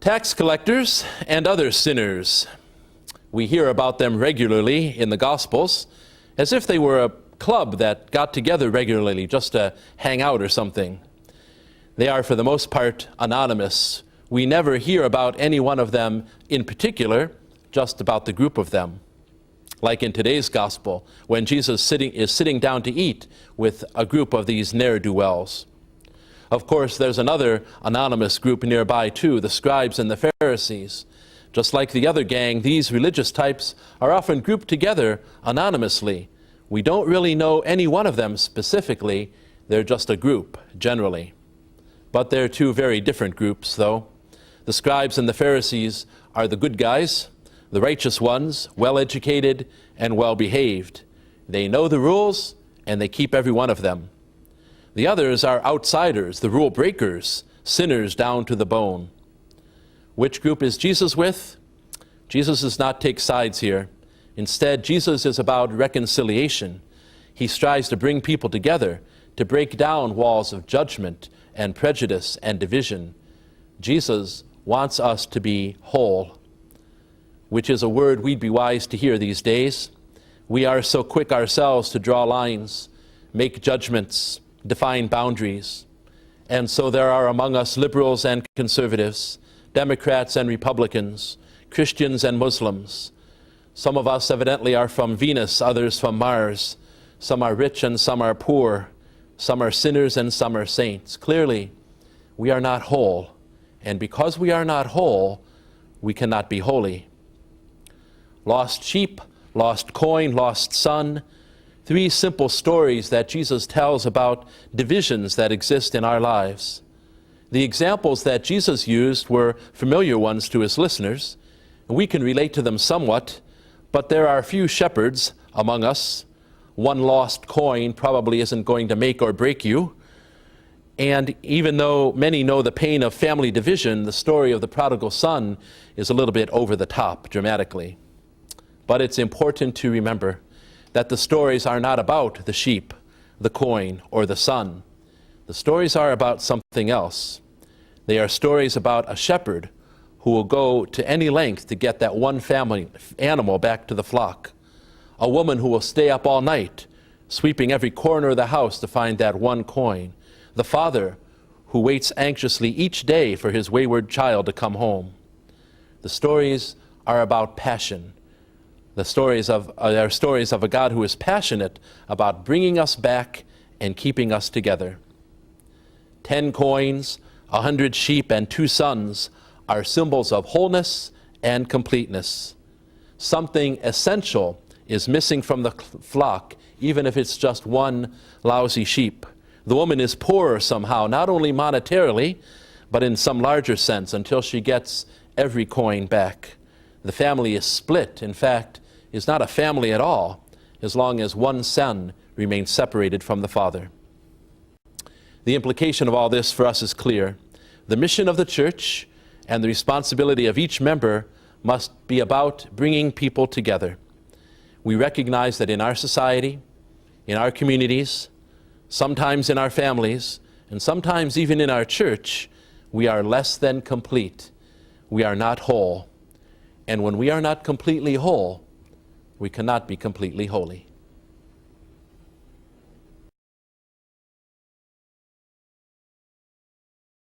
Tax collectors and other sinners. We hear about them regularly in the Gospels, as if they were a club that got together regularly just to hang out or something. They are, for the most part, anonymous. We never hear about any one of them in particular, just about the group of them. Like in today's Gospel, when Jesus is sitting down to eat with a group of these ne'er-do-wells. Of course, there's another anonymous group nearby too, the scribes and the Pharisees. Just like the other gang, these religious types are often grouped together anonymously. We don't really know any one of them specifically. They're just a group, generally. But they're two very different groups, though. The scribes and the Pharisees are the good guys, the righteous ones, well-educated and well-behaved. They know the rules, and they keep every one of them. The others are outsiders, the rule breakers, sinners down to the bone. Which group is Jesus with? Jesus does not take sides here. Instead, Jesus is about reconciliation. He strives to bring people together, to break down walls of judgment and prejudice and division. Jesus wants us to be whole, which is a word we'd be wise to hear these days. We are so quick ourselves to draw lines, make judgments, define boundaries. And so there are among us liberals and conservatives, Democrats and Republicans, Christians and Muslims. Some of us evidently are from Venus, others from Mars. Some are rich and some are poor. Some are sinners and some are saints. Clearly, we are not whole. And because we are not whole, we cannot be holy. Lost sheep, lost coin, lost son. Three simple stories that Jesus tells about divisions that exist in our lives. The examples that Jesus used were familiar ones to his listeners, and we can relate to them somewhat, but there are few shepherds among us. One lost coin probably isn't going to make or break you. And even though many know the pain of family division, the story of the prodigal son is a little bit over the top dramatically. But it's important to remember that the stories are not about the sheep, the coin, or the son. The stories are about something else. They are stories about a shepherd who will go to any length to get that one family animal back to the flock. A woman who will stay up all night, sweeping every corner of the house to find that one coin. The father who waits anxiously each day for his wayward child to come home. The stories are about passion. The stories are stories of a God who is passionate about bringing us back and keeping us together. 10 coins, 100 sheep, and 2 sons are symbols of wholeness and completeness. Something essential is missing from the flock, even if it's just one lousy sheep. The woman is poorer somehow, not only monetarily, but in some larger sense, until she gets every coin back. The family is split. In fact, is not a family at all, as long as one son remains separated from the father. The implication of all this for us is clear. The mission of the church and the responsibility of each member must be about bringing people together. We recognize that in our society, in our communities, sometimes in our families, and sometimes even in our church, we are less than complete. We are not whole. And when we are not completely whole, we cannot be completely holy.